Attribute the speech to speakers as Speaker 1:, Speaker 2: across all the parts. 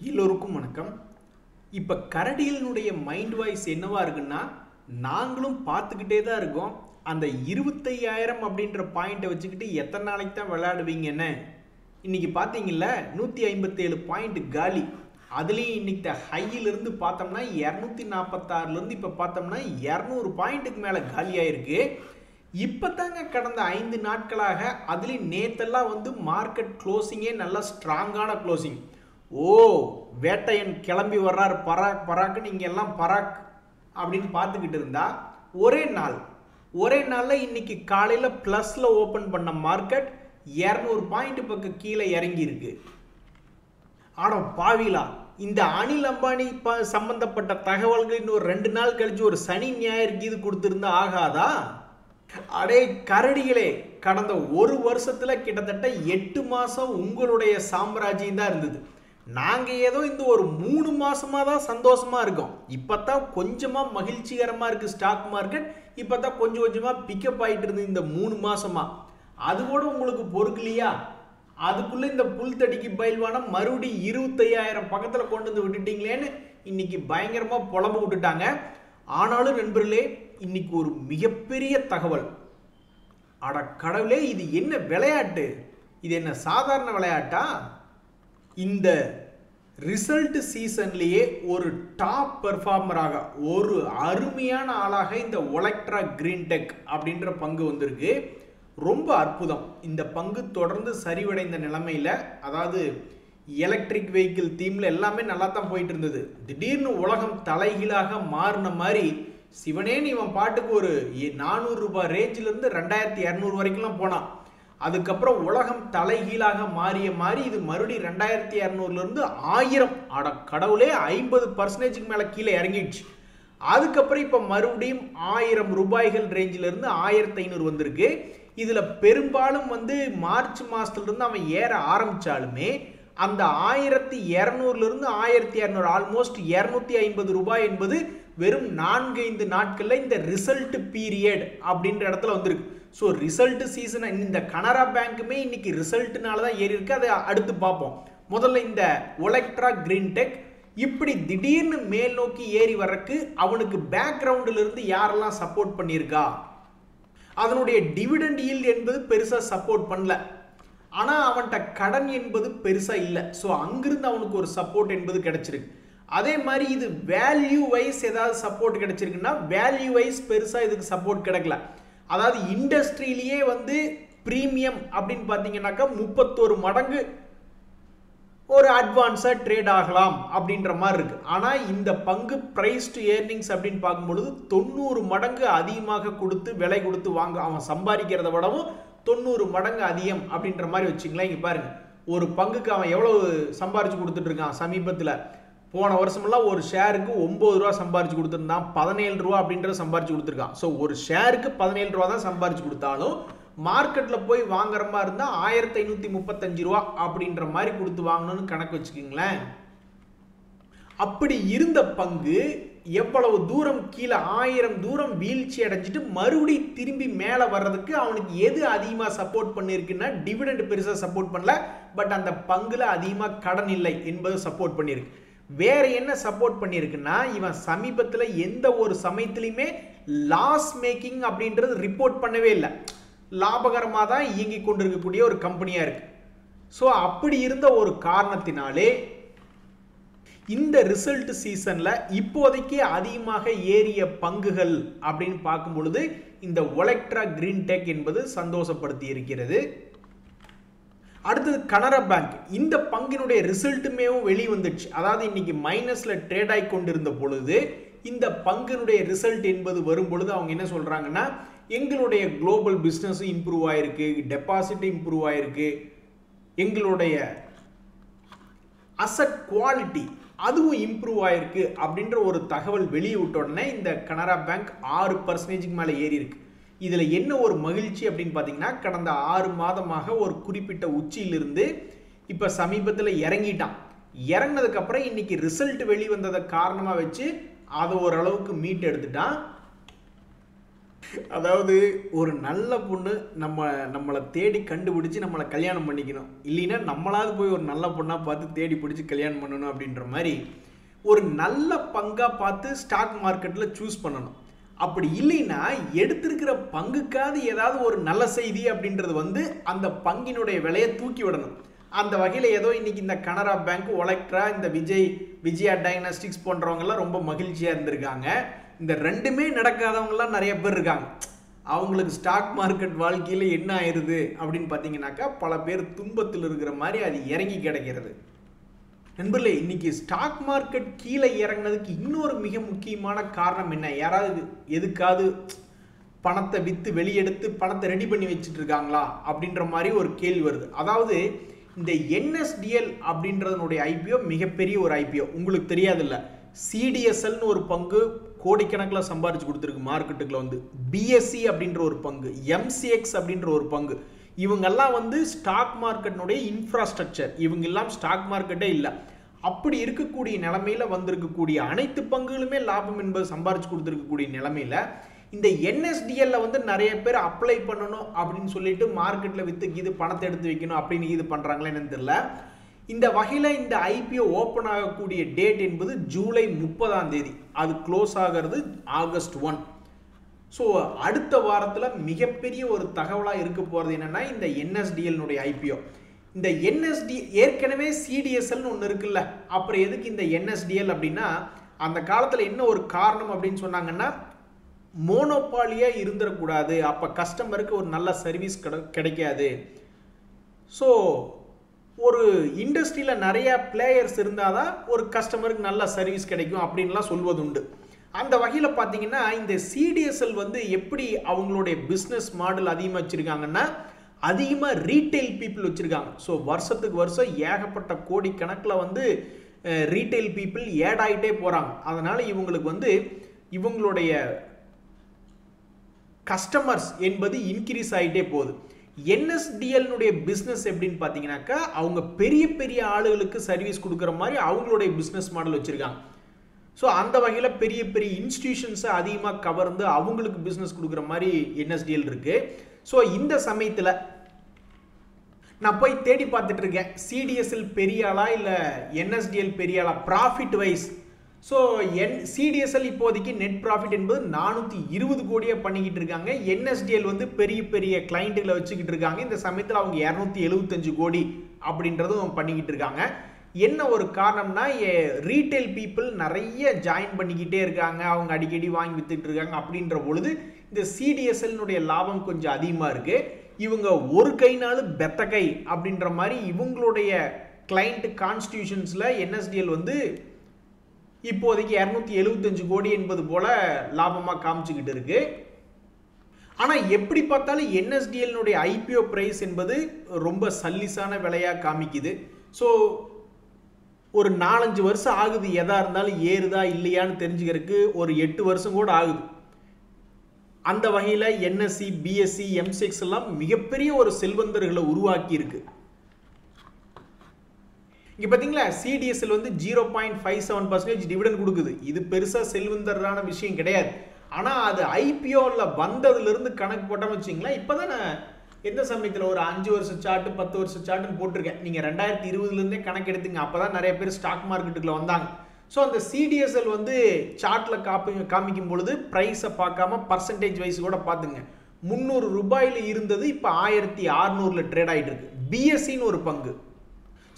Speaker 1: எல்லோருக்கும் வணக்கம். இப்போ கரடியினுடைய மைண்ட் வாய்ஸ் என்னவா இருக்குன்னா, நாங்களும் பார்த்துக்கிட்டே தான் இருக்கோம். அந்த 25,000 அப்படின்ற பாயிண்ட்டை வச்சுக்கிட்டு எத்தனை நாளைக்கு தான் விளையாடுவீங்கன்னு. இன்னைக்கு பார்த்தீங்கல்ல 157 பாயிண்ட் காலி. அதுலேயும் இன்னைக்கு ஹையிலிருந்து பார்த்தோம்னா 246லேருந்து இப்போ பார்த்தோம்னா 200 பாயிண்ட்டுக்கு மேலே காலியாயிருக்கு. இப்போ தாங்க கடந்த 5 நாட்களாக அதுலேயும் நேத்தெல்லாம் மார்க்கெட் க்ளோசிங்கே நல்லா ஸ்ட்ராங்கான க்ளோசிங். ஓ, வேட்டையன் கிளம்பி வர்றார் பராக் பராக்கு, நீங்கள் எல்லாம் பராக் அப்படின்னு பார்த்துக்கிட்டு இருந்தா ஒரே நாளில் இன்னைக்கு காலையில் ப்ளஸில் ஓப்பன் பண்ண மார்க்கெட் 200 பாயிண்ட் பக்கம் கீழே இறங்கி இருக்கு. ஆனால் பாவிலா, இந்த அனில் அம்பானி சம்பந்தப்பட்ட தகவல்கள் இன்னும் 2 நாள் கழிச்சு ஒரு சனி ஞாயிறு இது கொடுத்துருந்தா ஆகாதா? அடே கரடிகளே, கடந்த ஒரு வருஷத்துல கிட்டத்தட்ட 8 மாசம் உங்களுடைய சாம்ராஜ்யம் தான் இருந்தது. நாங்க ஏதோ இந்த ஒரு 3 மாசமா தான் சந்தோஷமா இருக்கோம். இப்பதான் கொஞ்சமா மகிழ்ச்சிகரமா இருக்கு ஸ்டாக் மார்க்கெட். இப்பதான் கொஞ்சம் கொஞ்சமா பிக்கப் ஆயிட்டு இருந்து இந்த 3 மாசமா. அது கூட உங்களுக்கு பொறுக்கலையா? அதுக்குள்ள இந்த புல்தடிக்கு பயில்வான மறுபடியும் 25,000 பக்கத்துல கொண்டு வந்து விட்டுட்டீங்களேன்னு இன்னைக்கு பயங்கரமா புலம்பு விட்டுட்டாங்க. ஆனாலும் நண்பர்களே, இன்னைக்கு ஒரு மிகப்பெரிய தகவல். அட கடவுளே, இது என்ன விளையாட்டு? இது என்ன சாதாரண விளையாட்டா? இந்த ரிசல்ட் சீசன்லேயே ஒரு டாப் பெர்ஃபார்மராக, ஒரு அருமையான ஆளாக இந்த ஒலெக்ட்ரா கிரீன்டெக் அப்படின்ற பங்கு வந்திருக்கு. ரொம்ப அற்புதம். இந்த பங்கு தொடர்ந்து சரிவடைந்த நிலைமையில், அதாவது எலக்ட்ரிக் வெஹிக்கிள் தீமில் எல்லாமே நல்லா தான் போயிட்டு இருந்தது. திடீர்னு உலகம் தலைகீழாக மாறின மாதிரி சிவனேன்னு இவன் பாட்டுக்கு ஒரு 400 ரூபாய் ரேஞ்சிலிருந்து 2,200 வரைக்கும்லாம் போனான். அதுக்கப்புறம் உலகம் தலைகீழாக மாறி இது மறுபடியும் 2,200லேருந்து 1000, அட கடவுளே, 50% மேலே கீழே இறங்கிடுச்சு. அதுக்கப்புறம் இப்போ மறுபடியும் 1000 ரூபாய்கள் ரேஞ்சிலிருந்து 1,500 வந்திருக்கு. இதில் பெரும்பாலும் மார்ச் மாதத்துலேருந்து அவன் ஏற ஆரம்பித்தாலுமே அந்த 1,200லேருந்து 1,200, ஆல்மோஸ்ட் 250 ரூபாய் என்பது வெறும் 4-5 நாட்களில் இந்த ரிசல்ட் பீரியட் அப்படின்ற இடத்துல வந்திருக்கு. ஸோ ரிசல்ட் சீசன், இந்த கனரா பேங்க்குமே இன்னைக்கு ரிசல்ட்னால தான் ஏறி இருக்கு. அதை அடுத்து பார்ப்போம். முதல்ல இந்த ஒலெக்ட்ரா கிரீன்டெக் இப்படி திடீர்னு மேல் நோக்கி ஏறி வர்றதுக்கு அவனுக்கு பேக்ரவுண்டில் இருந்து யாரெல்லாம் சப்போர்ட் பண்ணியிருக்கா? அதனுடைய டிவிடெண்ட் ஈல்ட் என்பது பெருசாக சப்போர்ட் பண்ணல. ஆனால் அவன்கிட்ட கடன் என்பது பெருசாக இல்லை. ஸோ அங்கிருந்து அவனுக்கு ஒரு சப்போர்ட் என்பது கிடைச்சிருக்கு. அதே மாதிரி இது வேல்யூ வைஸ் ஏதாவது சப்போர்ட் கிடைச்சிருக்குன்னா, வேல்யூ வைஸ் பெருசாக இதுக்கு சப்போர்ட் கிடைக்கல. அதாவது இண்டஸ்ட்ரியிலேயே ப்ரீமியம் அப்படின்னு பார்த்தீங்கன்னாக்கா 31 மடங்கு ஒரு அட்வான்ஸாக ட்ரேட் ஆகலாம் அப்படின்ற மாதிரி இருக்கு. ஆனால் இந்த பங்கு பிரைஸ் டு ஏர்னிங்ஸ் அப்படின்னு பார்க்கும்பொழுது 90 மடங்கு அதிகமாக கொடுத்து விலை கொடுத்து வாங்க, அவன் சம்பாதிக்கிறத விடவும் 90 மடங்கு அதிகம் அப்படின்ற மாதிரி வச்சுங்களேன். இங்கே பாருங்க, ஒரு பங்குக்கு அவன் எவ்வளவு சம்பாரிச்சு கொடுத்துட்டு இருக்கான். சமீபத்தில் போன வருஷமெல்லாம் ஒரு ஷேருக்கு 9 ரூபா சம்பாரிச்சு கொடுத்துருந்தான், 17 ரூபா அப்படின்றத சம்பாரிச்சு கொடுத்துருக்கான். ஸோ ஒரு ஷேருக்கு 17 ரூபா தான் சம்பாரிச்சு கொடுத்தாலும் மார்க்கெட்டில் போய் வாங்குற மாதிரி இருந்தால் 1,535 ரூபா அப்படின்ற மாதிரி கொடுத்து வாங்கணும்னு கணக்கு வச்சுக்கிங்களேன். அப்படி இருந்த பங்கு எவ்வளவு தூரம் கீழே 1000 தூரம் வீழ்ச்சி அடைஞ்சிட்டு மறுபடியும் திரும்பி மேலே வர்றதுக்கு அவனுக்கு எது அதிகமாக சப்போர்ட் பண்ணியிருக்குன்னா, டிவிடெண்ட் பெருசாக சப்போர்ட் பண்ணல, பட் அந்த பங்குல அதிகமாக கடன் இல்லை என்பது சப்போர்ட் பண்ணியிருக்கு. வேற என்ன சப்போர்ட் பண்ணியிருக்குன்னா, இவன் சமீபத்தில் எந்த ஒரு சமயத்திலையுமே லாஸ் மேக்கிங் அப்படின்றது ரிப்போர்ட் பண்ணவே இல்லை. லாபகரமாக தான் இயங்கி கொண்டிருக்கக்கூடிய ஒரு கம்பெனியாக இருக்கு. ஸோ அப்படி இருந்த ஒரு காரணத்தினாலே இந்த ரிசல்ட் சீசனில் இப்போதைக்கு அதிகமாக ஏறிய பங்குகள் அப்படின்னு பார்க்கும் பொழுது இந்த ஒலெக்ட்ரா கிரீன்டெக் என்பது சந்தோஷப்படுத்தி இருக்கிறது. அடுத்தது கனரா பேங்க். இந்த பங்கினுடைய ரிசல்ட்டுமே வெளியே வந்துடுச்சு. அதாவது இன்னைக்கு மைனஸ்ல ட்ரேட் ஆகி கொண்டிருந்த பொழுது இந்த பங்கினுடைய ரிசல்ட் என்பது வரும் பொழுது அவங்க என்ன சொல்றாங்கன்னா, எங்களுடைய குளோபல் பிஸ்னஸ் இம்ப்ரூவ் ஆயிருக்கு, டெபாசிட் இம்ப்ரூவ் ஆயிருக்கு, எங்களுடைய அசட் குவாலிட்டி அதுவும் இம்ப்ரூவ் ஆயிருக்கு அப்படின்ற ஒரு தகவல் வெளியே விட்ட உடனே இந்த கனரா பேங்க் 6% மேலே ஏறி இருக்கு. இதில் என்ன ஒரு மகிழ்ச்சி அப்படின்னு பார்த்தீங்கன்னா, கடந்த 6 மாதமாக ஒரு குறிப்பிட்ட உச்சியிலிருந்து இப்போ சமீபத்தில் இறங்கிட்டான். இறங்கினதுக்கப்புறம் இன்னைக்கு ரிசல்ட் வெளிவந்ததை காரணமாக வச்சு அதை ஓரளவுக்கு மீட் எடுத்துட்டான். அதாவது ஒரு நல்ல பொண்ணு நம்மளை தேடி கண்டுபிடிச்சு நம்மளை கல்யாணம் பண்ணிக்கணும், இல்லைன்னா நம்மளாவது போய் ஒரு நல்ல பொண்ணா பார்த்து தேடி பிடிச்சி கல்யாணம் பண்ணணும் அப்படின்ற மாதிரி ஒரு நல்ல பங்கா பார்த்து ஸ்டாக் மார்க்கெட்ல சூஸ் பண்ணணும். அப்படி இல்லைன்னா எடுத்திருக்கிற பங்குக்காவது ஏதாவது ஒரு நல்ல செய்தி அப்படின்றது வந்து அந்த பங்கினுடைய விலையை தூக்கி விடணும். அந்த வகையில் ஏதோ இன்னைக்கு இந்த கனரா பேங்க், ஒலெக்ட்ரா, இந்த விஜயா டைனஸ்டிக்ஸ் போன்றவங்கெல்லாம் ரொம்ப மகிழ்ச்சியாக இருந்திருக்காங்க. இந்த ரெண்டுமே நடக்காதவங்கலாம் நிறைய பேர் இருக்காங்க. அவங்களுக்கு ஸ்டாக் மார்க்கெட் வாழ்க்கையில் என்ன ஆயிடுது அப்படின்னு பார்த்தீங்கன்னாக்கா பல பேர் துன்பத்தில் இருக்கிற மாதிரி அது இறங்கி கிடைக்கிறது. நண்பர்களே, இன்னைக்கு ஸ்டாக் மார்க்கெட் கீழே இறங்கினதுக்கு இன்னொரு மிக முக்கியமான காரணம் என்ன? யாராவது எதுக்காவது பணத்தை விற்று வெளியெடுத்து பணத்தை ரெடி பண்ணி வச்சுட்டு இருக்காங்களா அப்படின்ற மாதிரி ஒரு கேள்வி வருது. அதாவது இந்த NSDL அப்படின்றதனுடைய ஐபிஓ மிகப்பெரிய ஒரு ஐபிஓ. உங்களுக்கு தெரியாதுல்ல, CDSLன்னு ஒரு பங்கு கோடிக்கணக்கில் சம்பாரிச்சு கொடுத்துருக்கு மார்க்கெட்டுக்குள்ள வந்து. BSE அப்படின்ற ஒரு பங்கு, MCX அப்படின்ற ஒரு பங்கு, இவங்கெல்லாம் வந்து ஸ்டாக் மார்க்கெட்னுடைய இன்ஃப்ராஸ்ட்ரக்சர். இவங்க எல்லாம் ஸ்டாக் மார்க்கெட்டே இல்லை. அப்படி இருக்கக்கூடிய நிலைமையில வந்திருக்கக்கூடிய அனைத்து பங்குகளுமே லாபம் என்பது சம்பாரிச்சு கொடுத்துருக்கக்கூடிய நிலைமையில இந்த NSDL வந்து நிறைய பேர் அப்ளை பண்ணணும் அப்படின்னு சொல்லிட்டு மார்க்கெட்ல வித்துக்கு இது பணத்தை எடுத்து வைக்கணும் அப்படின்னு இது பண்றாங்களே என்னன்னு தெரியல. இந்த வகையில இந்த IPO ஓபன் ஆகக்கூடிய டேட் என்பது ஜூலை 30 அது க்ளோஸ் ஆகிறது ஆகஸ்ட் 1. ஸோ அடுத்த வாரத்தில் மிகப்பெரிய ஒரு தகவலாக இருக்க போகிறது என்னன்னா இந்த NSDL IPO. இந்த ஏற்கனவே CDSLன்னு ஒன்று இருக்குல்ல, அப்புறம் எதுக்கு இந்த NSDL அப்படின்னா அந்த காலத்தில் என்ன ஒரு காரணம் அப்படின்னு சொன்னாங்கன்னா மோனோபாலியாக இருந்துடக்கூடாது, அப்போ கஸ்டமருக்கு ஒரு நல்ல சர்வீஸ் கிடைக்காது. ஸோ ஒரு இண்டஸ்ட்ரியில் நிறைய பிளேயர்ஸ் இருந்தால் தான் ஒரு கஸ்டமருக்கு நல்ல சர்வீஸ் கிடைக்கும் அப்படின்லாம் சொல்வது உண்டு. அந்த வகையில் பார்த்தீங்கன்னா இந்த CDSL வந்து எப்படி அவங்களுடைய பிஸ்னஸ் மாடல் அதிகமாக வச்சுருக்காங்கன்னா அதிகமாக ரீட்டைல் பீப்புள் வச்சுருக்காங்க. ஸோ வருஷத்துக்கு வருஷம் ஏகப்பட்ட கோடி கணக்கில் வந்து ரீட்டைல் பீப்புள் ஏட் ஆகிட்டே போகிறாங்க. அதனால் இவங்களுக்கு வந்து இவங்களுடைய கஸ்டமர்ஸ் என்பது இன்க்ரீஸ் ஆகிட்டே போகுது. NSDL பிஸ்னஸ் எப்படின்னு பார்த்தீங்கன்னாக்கா அவங்க பெரிய பெரிய ஆளுகளுக்கு சர்வீஸ் கொடுக்குற மாதிரி அவங்களுடைய பிஸ்னஸ் மாடல் வச்சுருக்காங்க. ஸோ அந்த வகையில் பெரிய பெரிய இன்ஸ்டிடியூஷன்ஸை அதிகமாக கவர்ந்து அவங்களுக்கு பிஸ்னஸ் கொடுக்குற மாதிரி NSDL இருக்கு. ஸோ இந்த சமயத்தில் நான் போய் தேடி பார்த்துட்டு இருக்கேன், CDSL பெரிய ஆளா இல்லை NSDL பெரிய ஆளா ப்ராஃபிட் வைஸ். ஸோ CDSL இப்போதைக்கு நெட் ப்ராஃபிட் என்பது 420 கோடியாக பண்ணிக்கிட்டு இருக்காங்க. NSDL வந்து பெரிய பெரிய கிளைண்ட்டுகளை வச்சுக்கிட்டு இருக்காங்க. இந்த சமயத்தில் அவங்க 275 கோடி அப்படின்றதும் பண்ணிக்கிட்டு இருக்காங்க. என்ன ஒரு காரணம்னா ரீட்டைல் பீப்புள் நிறைய ஜாயின் பண்ணிக்கிட்டே இருக்காங்க, அவங்க அடிக்கடி வாங்கி வித்துட்டு இருக்காங்க. அப்படின்ற பொழுது இந்த CDSL லாபம் கொஞ்சம் அதிகமாக இருக்கு. இவங்க ஒரு கைனாலும் பெத்த கை அப்படின்ற மாதிரி இவங்களுடைய கிளைண்ட் கான்ஸ்டிடியூஷன்ஸ்ல NSDL வந்து இப்போதைக்கு 275 கோடி என்பது போல லாபமாக காமிச்சுக்கிட்டு இருக்கு. ஆனால் எப்படி பார்த்தாலும் NSDL IPO பிரைஸ் என்பது ரொம்ப சல்லிசான விலையாக காமிக்குது. ஸோ ஒரு 4-5 வருஷம் ஆகுது, எதா இருந்தாலும் ஏறுதா இல்லையான்னு தெரிஞ்சுக்கிறதுக்கு ஒரு 8 வருஷம் கூட ஆகுது. அந்த வகையில் NSE, BSE, MCX எல்லாம் மிகப்பெரிய ஒரு செல்வந்தர்களை உருவாக்கி இருக்கு. இங்க பாத்தீங்களா, CDSL வந்து 0.57% டிவிடெண்ட் கொடுக்குது. இது பெருசா செல்வந்தரான விஷயம் கிடையாது. ஆனா அது IPOல வந்ததுல இருந்து கணக்கு போட்டோம்னு வச்சுங்களேன், இப்பதான் எந்த சமயத்தில் ஒரு 5 வருஷம் சார்ட்டு 10 வருஷம் சார்ட்டுன்னு போட்டிருக்கேன். நீங்கள் 2020 கணக்கு எடுத்துங்க, அப்போ தான் நிறைய பேர் ஸ்டாக் மார்க்கெட்டுக்குள்ள வந்தாங்க. ஸோ அந்த CDSL வந்து சார்ட்டில் காமிக்கும் பொழுது ப்ரைஸை பார்க்காம பர்சன்டேஜ் வைஸ் கூட பார்த்துங்க. 300 ரூபாயில் இருந்தது இப்போ 1600 ட்ரேட் ஆகிட்டு இருக்கு. BSEன்னு ஒரு பங்கு.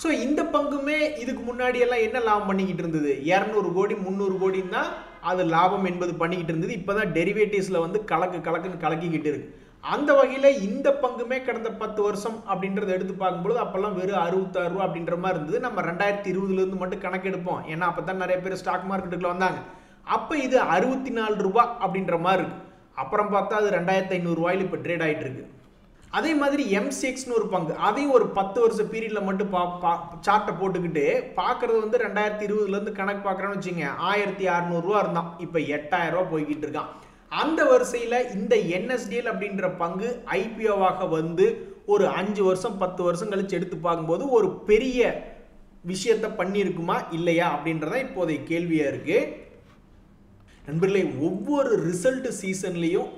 Speaker 1: ஸோ இந்த பங்குமே இதுக்கு முன்னாடி எல்லாம் என்ன லாபம் பண்ணிக்கிட்டு இருந்தது, 200 கோடி 300 கோடின்னு தான் அது லாபம் என்பது பண்ணிக்கிட்டு இருந்தது. இப்போ தான் டெரிவேட்டிவ்ஸில் வந்து கலக்குன்னு கலக்கிக்கிட்டு இருக்கு. அந்த வகையில் இந்த பங்குமே கடந்த 10 வருஷம் அப்படின்றத எடுத்து பார்க்கும்போது அப்போல்லாம் வெறும் 66 ரூபா அப்படின்ற மாதிரி இருந்தது. நம்ம 2020 மட்டும் கணக்கு எடுப்போம், ஏன்னா அப்போ தான் நிறைய பேர் ஸ்டாக் மார்க்கெட்டுக்குள்ள வந்தாங்க. அப்போ இது 64 ரூபா அப்படின்ற மாதிரி இருக்கு. அப்புறம் பார்த்தா அது 2500 ரூபாயில் இப்போ ட்ரேட் ஆகிட்டு இருக்கு. அதே மாதிரி MCXன்னு ஒரு பங்கு, அதையும் ஒரு 10 வருஷ பீரியட்ல மட்டும் சார்ட்டை போட்டுக்கிட்டு பார்க்கறது வந்து 2020 கணக்கு பார்க்குறோன்னு வச்சுங்க, 1600 ரூபா இருந்தான், இப்போ 8000 ரூபா போய்கிட்டு இருக்கான். அந்த வரிசையில் இந்த NSDL அப்படின்ற பங்கு IPOவாக வந்து ஒரு 5 வருஷம் 10 வருஷம் கழிச்சு எடுத்து பார்க்கும்போது ஒரு பெரிய விஷயத்தை பண்ணியிருக்குமா இல்லையா அப்படின்றத இப்போதைய கேள்வியா இருக்கு. நண்பர்களே, ஒவ்வொரு ரிசல்ட் சீசன்லேயும்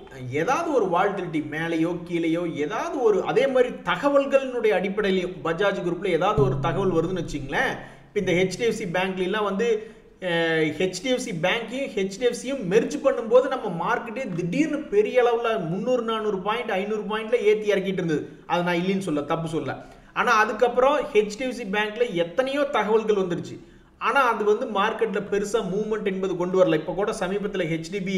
Speaker 1: ஏதாவது ஒரு வால்டிலிட்டி மேலேயோ கீழேயோ ஏதாவது ஒரு அதே மாதிரி தகவல்களினுடைய அடிப்படையிலையும் பஜாஜ் குரூப்பில் ஏதாவது ஒரு தகவல் வருதுன்னு வச்சிங்களேன். இப்போ இந்த ஹெச்டிஎஃப்சி பேங்க்லாம் வந்து ஹெச்டிஎஃப்சி பேங்க்கையும் ஹெச்டிஎஃப்சியும் மெர்ஜ் பண்ணும்போது நம்ம மார்க்கெட்டே திடீர்னு பெரிய அளவில் 300-400 பாயிண்ட் 500 பாயிண்ட்ல ஏற்றி இறக்கிட்டு இருந்தது. அது நான் இல்லைன்னு சொல்ல, தப்பு சொல்ல. ஆனால் அதுக்கப்புறம் ஹெச்டிஎஃப்சி பேங்க்ல எத்தனையோ தகவல்கள் வந்துருச்சு. ஆனால் அது வந்து மார்க்கெட்டில் பெருசாக மூவ்மெண்ட் என்பது கொண்டு வரல. இப்போ கூட சமீபத்தில் ஹெச்டிபி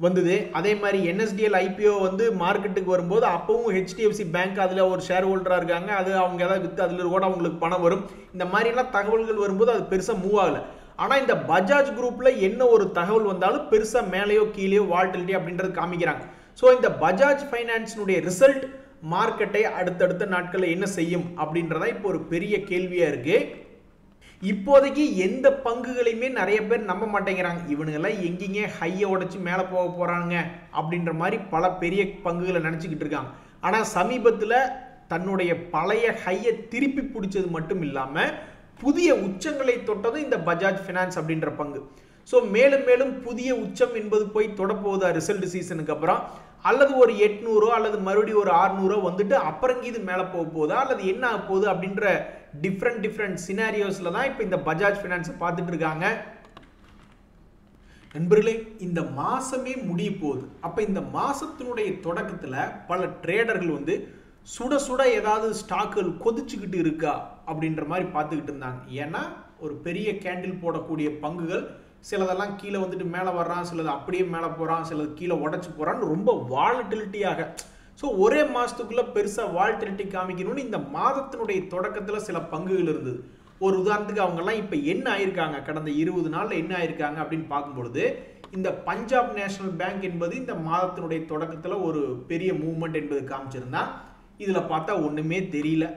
Speaker 1: வந்தது. அதே மாதிரி என்எஸ்டிஎல் ஐபிஓ வந்து மார்க்கெட்டுக்கு வரும்போது அப்பவும் ஹெச்டிஎஃப்சி பேங்க் அதில் ஒரு ஷேர் ஹோல்டராக இருக்காங்க. அது அவங்க ஏதாவது விற்று அதில் கூட அவங்களுக்கு பணம் வரும். இந்த மாதிரிலாம் தகவல்கள் வரும்போது அது பெருசாக மூவ் ஆகலை. ஆனால் இந்த பஜாஜ் குரூப்பில் என்ன ஒரு தகவல் வந்தாலும் பெருசாக மேலேயோ கீழேயோ வால்டிலிட்டி அப்படின்றது காமிக்கிறாங்க. ஸோ இந்த பஜாஜ் ஃபைனான்ஸினுடைய ரிசல்ட் மார்க்கெட்டை அடுத்தடுத்த நாட்களில் என்ன செய்யும் அப்படின்றதா இப்போ ஒரு பெரிய கேள்வியாக இருக்குது. இப்போதைக்கு எந்த பங்குகளையுமே நிறைய பேர் நம்ப மாட்டேங்கிறாங்க. இவனுங்கெல்லாம் எங்கேங்க ஹையை உடைச்சு மேலே போக போகிறாங்க அப்படின்ற மாதிரி பல பெரிய பங்குகளை நினச்சிக்கிட்டு இருக்காங்க. ஆனால் சமீபத்தில் தன்னுடைய பழைய ஹையை திருப்பி பிடிச்சது மட்டும் இல்லாமல் புதிய உச்சங்களை தொட்டதும் இந்த பஜாஜ் ஃபினான்ஸ் அப்படின்ற பங்கு. ஸோ மேலும் மேலும் புதிய உச்சம் என்பது போய் தொடப்போகுதா ரிசல்ட் சீசனுக்கு அப்புறம், அல்லது ஒரு 800 அல்லது மறுபடியும் ஒரு 600 வந்துட்டு அப்புறம் இது மேலே போக போகுதா அல்லது என்ன ஆக போகுது அப்படின்ற டிஃப்ரெண்ட் சினாரியோஸில் தான் இப்போ இந்த பஜாஜ் ஃபினான்ஸை பார்த்துட்டு இருக்காங்க. நண்பர்களே, இந்த மாசமே முடிய போகுது. அப்போ இந்த மாசத்தினுடைய தொடக்கத்தில் பல ட்ரேடர்கள் வந்து சுட சுட ஏதாவது ஸ்டாக்குகள் கொதிச்சுக்கிட்டு இருக்கா அப்படின்ற மாதிரி பார்த்துக்கிட்டு இருந்தாங்க. ஏன்னா ஒரு பெரிய கேண்டில் போடக்கூடிய பங்குகள் சிலதெல்லாம் கீழே வந்துட்டு மேலே வர்றான், சிலது அப்படியே மேலே போகிறான், சிலது கீழே உடச்சி போகிறான்னு ரொம்ப வாலட்டிலிட்டியாக. ஸோ ஒரே மாதத்துக்குள்ளே பெருசாக வால்டிலிட்டி காமிக்கணும்னு இந்த மாதத்தினுடைய தொடக்கத்தில் சில பங்குகள் இருந்தது. ஒரு உதாரணத்துக்கு அவங்கெல்லாம் இப்போ என்ன ஆயிருக்காங்க, கடந்த 20 நாளில் என்ன ஆயிருக்காங்க அப்படின்னு பார்க்கும்பொழுது இந்த பஞ்சாப் நேஷனல் பேங்க் என்பது இந்த மாதத்தினுடைய தொடக்கத்தில் ஒரு பெரிய மூவ்மெண்ட் என்பது காமிச்சிருந்தா, இதில் பார்த்தா ஒன்றுமே தெரியல.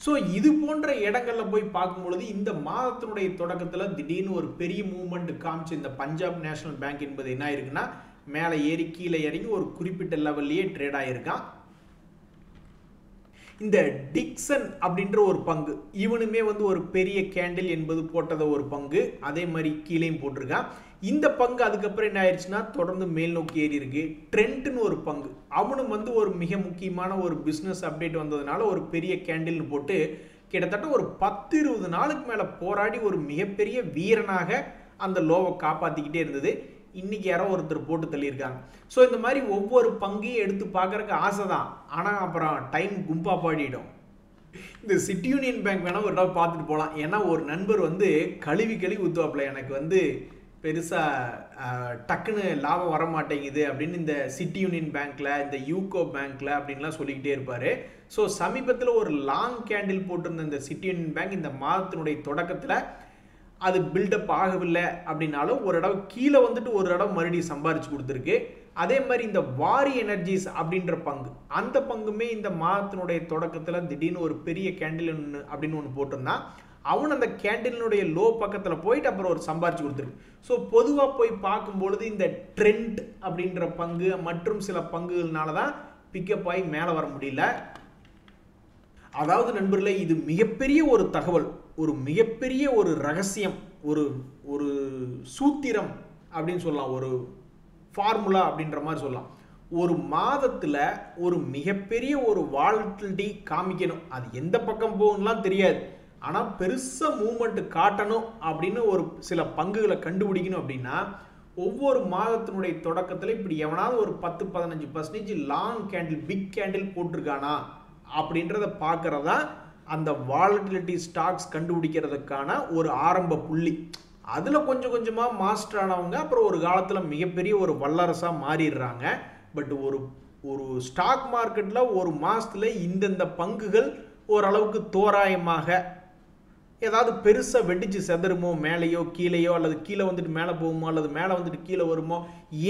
Speaker 1: ஸோ இது போன்ற இடங்களில் போய் பார்க்கும்பொழுது இந்த மாதத்தினுடைய தொடக்கத்தில் திடீர்னு ஒரு பெரிய மூவ்மெண்ட் காமிச்ச இந்த பஞ்சாப் நேஷனல் பேங்க் என்பது என்ன ஆயிருக்குன்னா மேலே ஏறி கீழே இறங்கி ஒரு குறிப்பிட்ட லெவல்லையே ட்ரேட் ஆகிருக்கான். இந்த டிக்சன் அப்படின்ற ஒரு பங்கு, இவனுமே வந்து ஒரு பெரிய கேண்டில் என்பது போட்டத ஒரு பங்கு, அதே மாதிரி கீழேயும் போட்டிருக்கான். இந்த பங்கு அதுக்கப்புறம் என்ன ஆயிடுச்சுன்னா தொடர்ந்து மேல் நோக்கி ஏறி இருக்கு. ட்ரெண்ட்னு ஒரு பங்கு, அவனும் வந்து ஒரு மிக முக்கியமான ஒரு பிஸ்னஸ் அப்டேட் வந்ததுனால ஒரு பெரிய கேண்டில்னு போட்டு கிட்டத்தட்ட ஒரு 10-20 நாளுக்கு மேலே போராடி ஒரு மிகப்பெரிய வீரனாக அந்த லோவை காப்பாற்றிக்கிட்டே இருந்தது. இன்னைக்கு யாரோ ஒருத்தர் போட்டு தள்ளியிருக்காங்க. ஸோ இந்த மாதிரி ஒவ்வொரு பங்கையும் எடுத்து பார்க்கறதுக்கு ஆசை தான், ஆனால் அப்புறம் டைம் கும்பா பாடிடும். இந்த சிட்டி யூனியன் பேங்க் வேணால் ஒரு இடம் பார்த்துட்டு போகலாம். ஏன்னா ஒரு நண்பர் வந்து கழுவி ஊற்றுவாப்பில், எனக்கு வந்து பெருசாக டக்குன்னு லாபம் வர மாட்டேங்குது அப்படின்னு இந்த சிட்டி யூனியன் பேங்க்கில் இந்த யூகோ பேங்க்கில் அப்படின்லாம் சொல்லிக்கிட்டே இருப்பார். ஸோ சமீபத்தில் ஒரு லாங் கேண்டில் போட்டிருந்த இந்த சிட்டி யூனியன் பேங்க் இந்த மாதத்தினுடைய தொடக்கத்தில் அது பில்டப் ஆகவில்லை அப்படின்னாலும் ஒரு இடம் கீழே வந்துட்டு ஒரு இடம் மறுபடியும் சம்பாரிச்சு கொடுத்துருக்கு. அதே மாதிரி இந்த வாரி எனர்ஜிஸ் அப்படின்ற பங்கு, அந்த பங்குமே இந்த மாதத்தினுடைய தொடக்கத்தில் திடீர்னு ஒரு பெரிய கேண்டில் அப்படின்னு ஒன்று போட்டிருந்தான். அவன் அந்த கேண்டிலுடைய லோ பக்கத்தில் போயிட்டு அப்புறம் ஒரு சம்பாரிச்சு கொடுத்துருக்கு. ஸோ பொதுவாக போய் பார்க்கும்பொழுது இந்த ட்ரெண்ட் அப்படின்ற பங்கு மற்றும் சில பங்குகள்னால தான் பிக்கப் ஆகி மேலே வர முடியல. அதாவது நண்பர்களே, இது மிகப்பெரிய ஒரு தகவல், ஒரு மிகப்பெரிய ஒரு ரகசியம், ஒரு சூத்திரம் அப்படின்னு சொல்லலாம், ஒரு ஃபார்முலா அப்படின்ற மாதிரி சொல்லலாம். ஒரு மாதத்தில் ஒரு மிகப்பெரிய ஒரு வாலட்டிலிட்டி காமிக்கணும், அது எந்த பக்கம் போகணும்லாம் தெரியாது, ஆனால் பெருசாக மூவ்மெண்ட் காட்டணும் அப்படின்னு ஒரு சில பங்குகளை கண்டுபிடிக்கணும் அப்படின்னா ஒவ்வொரு மாதத்தினுடைய தொடக்கத்தில் இப்படி எவனாவது ஒரு 10-15% லாங் கேண்டில் பிக் கேண்டில் போட்டிருக்கானா அப்படின்றத பார்க்கறதா அந்த வாலட்டிலிட்டி ஸ்டாக்ஸ் கண்டுபிடிக்கிறதுக்கான ஒரு ஆரம்ப புள்ளி. அதில் கொஞ்சம் கொஞ்சமாக மாஸ்டர் ஆனவங்க அப்புறம் ஒரு காலத்தில் மிகப்பெரிய ஒரு வல்லரசாக மாறிடுறாங்க. பட் ஒரு ஸ்டாக் மார்க்கெட்டில் ஒரு மாதத்தில் இந்தந்த பங்குகள் ஓரளவுக்கு தோராயமாக ஏதாவது பெருசாக வெடிச்சு செதறுமோ, மேலேயோ கீழேயோ, அல்லது கீழே வந்துட்டு மேலே போகுமோ, அல்லது மேலே வந்துட்டு கீழே வருமோ,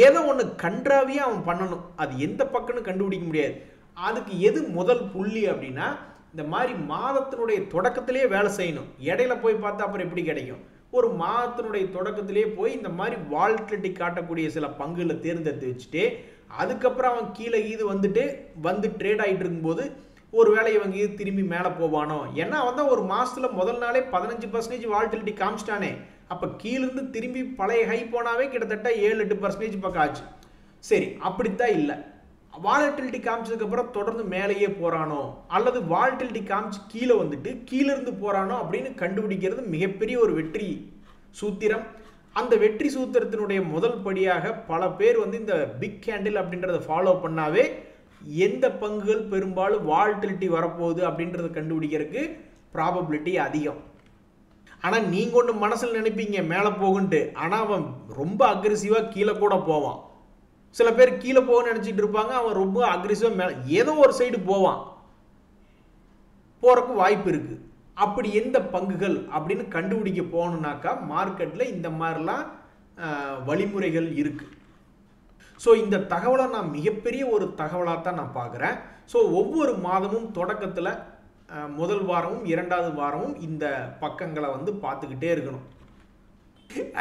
Speaker 1: ஏதோ ஒன்று கன்றாவியே அவன் பண்ணணும். அது எந்த பக்கம்னு கண்டுபிடிக்க முடியாது. அதுக்கு எது முதல் புள்ளி அப்படின்னா இந்த மாதிரி மாதத்தினுடைய தொடக்கத்திலேயே வேலை செய்யணும். இடையில போய் பார்த்தா அப்புறம் எப்படி கிடைக்கும்? ஒரு மாதத்தினுடைய தொடக்கத்திலே போய் இந்த மாதிரி வால்டிலிட்டி காட்டக்கூடிய சில பங்குகளை தேர்ந்தெடுத்து வச்சுட்டு அதுக்கப்புறம் அவன் கீழே வந்து ட்ரேட் ஆகிட்டு இருக்கும்போது ஒரு வேளை இவங்க திரும்பி மேலே போவானோ, ஏன்னா அவன் தான் ஒரு மாதத்தில் முதல் நாளே 15% வால்டிலிட்டி காமிச்சிட்டானே, அப்போ கீழிருந்து திரும்பி பழைய ஹை போனாவே கிட்டத்தட்ட 7-8% பக்கம் ஆச்சு. சரி, அப்படித்தான் இல்லை. வாலட்டிலிட்டி காமிச்சதுக்கப்புறம் தொடர்ந்து மேலேயே போகிறானோ அல்லது வாலட்டிலிட்டி காமிச்சு கீழே வந்துட்டு கீழிருந்து போகிறானோ அப்படின்னு கண்டுபிடிக்கிறது மிகப்பெரிய ஒரு வெற்றி சூத்திரம். அந்த வெற்றி சூத்திரத்தினுடைய முதல் படியாக பல பேர் இந்த பிக் கேண்டில் அப்படின்றத ஃபாலோ பண்ணாவே எந்த பங்குகள் பெரும்பாலும் வாலட்டிலிட்டி வரப்போகுது அப்படின்றத கண்டுபிடிக்கிறதுக்கு ப்ராபபிலிட்டி அதிகம். ஆனால் நீங்கள் ஒன்று மனசில் நினைப்பீங்க மேலே போகுன்ட்டு, ஆனால் அவன் ரொம்ப அக்ரெசிவாக கீழே கூட போவான். சில பேர் கீழே போகணும்னு நினச்சிட்டு இருப்பாங்க, அவன் ரொம்ப அக்ரெசிவாக மேலே ஏதோ ஒரு சைடு போவான், போகிறக்கு வாய்ப்பு இருக்குது. அப்படி எந்த பங்குகள் அப்படின்னு கண்டுபிடிக்க போகணுன்னாக்கா மார்க்கெட்டில் இந்த மாதிரிலாம் வழிமுறைகள் இருக்குது. ஸோ இந்த தகவலை நான் மிகப்பெரிய ஒரு தகவலாக தான் நான் பார்க்குறேன். ஸோ ஒவ்வொரு மாதமும் தொடக்கத்தில் முதல் வாரமும் 2வது வாரமும் இந்த பக்கங்களை பார்த்துக்கிட்டே இருக்கணும்.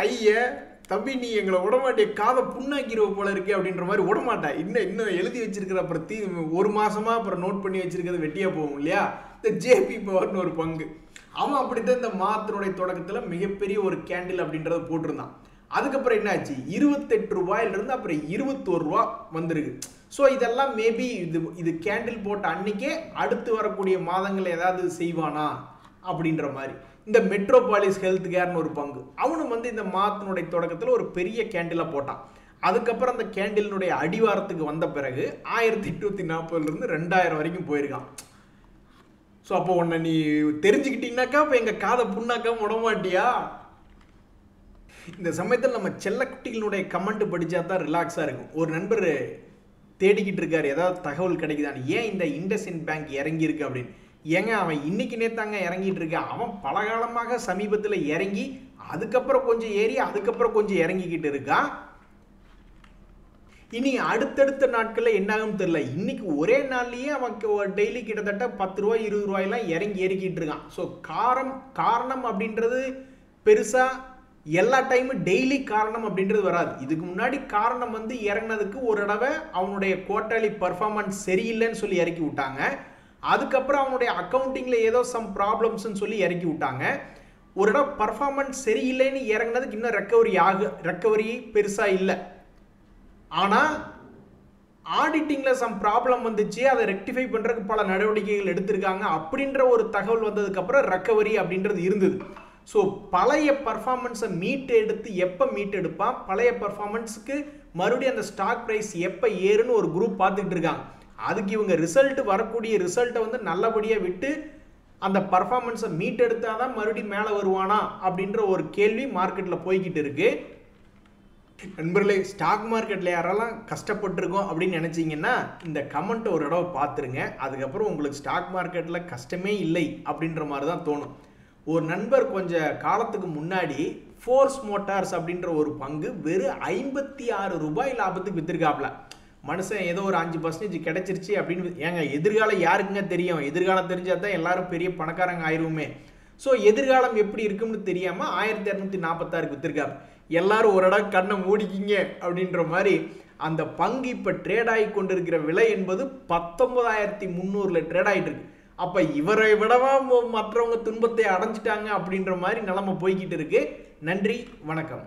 Speaker 1: ஐயா தம்பி, நீ எங்களை விடமாட்டிய, காதை புண்ணாக்கிடுவ போல இருக்கே அப்படின்ற மாதிரி விடமாட்டேன். இன்னும் எழுதி வச்சிருக்கிற அப்புறம் ஒரு மாசமா அப்புறம் நோட் பண்ணி வச்சிருக்கிறது வெட்டியா போகும் இல்லையா? இந்த ஜேபி பவர்னு ஒரு பங்கு, அவன் அப்படித்தான் இந்த மாதத்தினுடைய தொடக்கத்தில் மிகப்பெரிய ஒரு கேண்டில் அப்படின்றத போட்டிருந்தான். அதுக்கப்புறம் என்னாச்சு, 28 ரூபாயிலிருந்து அப்புறம் 21 ரூபா வந்திருக்கு. ஸோ இதெல்லாம் மேபி இது கேண்டில் போட்ட அன்னைக்கே அடுத்து வரக்கூடிய மாதங்கள் ஏதாவது செய்வானா அப்படின்ற மாதிரி. இந்த மெட்ரோபாலிஸ் ஹெல்த் கேர்னு ஒரு பங்கு, அவனும் இந்த மாதத்தினுடைய தொடக்கத்தில் ஒரு பெரிய கேண்டிலை போட்டான். அதுக்கப்புறம் அந்த கேண்டிலினுடைய அடிவாரத்துக்கு வந்த பிறகு 1840 2000 வரைக்கும் போயிருக்கான். ஸோ அப்போ உன்னை நீ தெரிஞ்சுக்கிட்டீங்கன்னாக்கா இப்போ எங்கள் காதை புண்ணாக்கா விட மாட்டியா? இந்த சமயத்தில் நம்ம செல்லக்குட்டிகளுடைய கமெண்ட் படித்தா தான் ரிலாக்ஸாக இருக்கும். ஒரு நண்பர் தேடிக்கிட்டு இருக்காரு ஏதாவது தகவல் கிடைக்குதான்னு, ஏன் இந்த இண்டஸ்இண்ட் பேங்க் இறங்கியிருக்கு அப்படின்னு. ஏங்க அவன் இன்னைக்கு நேத்தாங்க இறங்கிட்டு இருக்கான். அவன் பல காலமாக சமீபத்தில் இறங்கி அதுக்கப்புறம் கொஞ்சம் ஏறி அதுக்கப்புறம் கொஞ்சம் இறங்கிக்கிட்டு இருக்கான். இனி அடுத்தடுத்த நாட்களில் என்னாகும் தெரியல. இன்னைக்கு ஒரே நாள்லயே அவன் டெய்லி கிட்டத்தட்ட 10 ரூபாய் 20 ரூபாயெல்லாம் இறங்கிக்கிட்டு இருக்கான். ஸோ காரணம் அப்படின்றது பெருசா எல்லா டைமும் டெய்லி காரணம் அப்படின்றது வராது. இதுக்கு முன்னாடி காரணம் இறங்கினதுக்கு ஒரு தடவை அவனுடைய குவார்டர்லி பர்ஃபார்மன்ஸ் சரியில்லைன்னு சொல்லி இறக்கி விட்டாங்க. அதுக்கப்புறம் அவனுடைய அக்கௌண்டிங்கில் ஏதோ சம் ப்ராப்ளம்ஸ்ன்னு சொல்லி இறக்கி விட்டாங்க. ஒரு இடம் பர்ஃபார்மன்ஸ் சரியில்லைன்னு இறங்கினதுக்கு இன்னும் ரெக்கவரி பெருசாக இல்லை. ஆனால் ஆடிட்டிங்கில் சம் ப்ராப்ளம் வந்துச்சு, அதை ரெக்டிஃபை பண்ணுறதுக்கு பல நடவடிக்கைகள் எடுத்திருக்காங்க அப்படின்ற ஒரு தகவல் வந்ததுக்கப்புறம் ரெக்கவரி அப்படின்றது இருந்தது. ஸோ பழைய பர்ஃபார்மன்ஸை எப்போ மீட் எடுப்பான், பழைய பர்ஃபார்மன்ஸுக்கு மறுபடியும் அந்த ஸ்டாக் ப்ரைஸ் எப்போ ஏறுன்னு ஒரு குரூப் பார்த்துட்டு இருக்காங்க. அதுக்கு இவங்க வரக்கூடிய ரிசல்ட்டை நல்லபடியாக விட்டு அந்த பர்ஃபார்மன்ஸை மீட் எடுத்தால் தான் மறுபடியும் மேலே வருவானா அப்படின்ற ஒரு கேள்வி மார்க்கெட்டில் போய்கிட்டு இருக்கு. நண்பர்களே, ஸ்டாக் மார்க்கெட்டில் யாரெல்லாம் கஷ்டப்பட்டுருக்கோம் அப்படின்னு நினச்சிங்கன்னா இந்த கமெண்ட்டை ஒரு தடவை பார்த்துருங்க. அதுக்கப்புறம் உங்களுக்கு ஸ்டாக் மார்க்கெட்டில் கஷ்டமே இல்லை அப்படின்ற மாதிரி தான் தோணும். ஒரு நண்பர் கொஞ்ச காலத்துக்கு முன்னாடி ஃபோர்ஸ் மோட்டார்ஸ் அப்படின்ற ஒரு பங்கு வெறும் 56 ரூபாய் லாபத்துக்கு வித்திருக்காப்ல. மனுஷன் ஏதோ ஒரு 5% கிடைச்சிருச்சு அப்படின்னு. ஏங்க எதிர்காலம் யாருக்குங்க தெரியும்? எதிர்காலம் தெரிஞ்சால் தான் எல்லாரும் பெரிய பணக்காரங்க ஆயிடுவோமே. ஸோ எதிர்காலம் எப்படி இருக்கும்னு தெரியாமல் 1246 வித்திருக்காரு. எல்லாரும் ஒரு இடம் கண்ணை மூடிக்கிங்க அப்படின்ற மாதிரி அந்த பங்கு இப்போ ட்ரேட் ஆகி கொண்டிருக்கிற விலை என்பது 19,300 ட்ரேட் ஆகிட்டு இருக்கு. அப்போ இவரை விடவா மற்றவங்க துன்பத்தை அடைஞ்சிட்டாங்க அப்படின்ற மாதிரி நிலைமை போய்கிட்டு இருக்கு. நன்றி, வணக்கம்.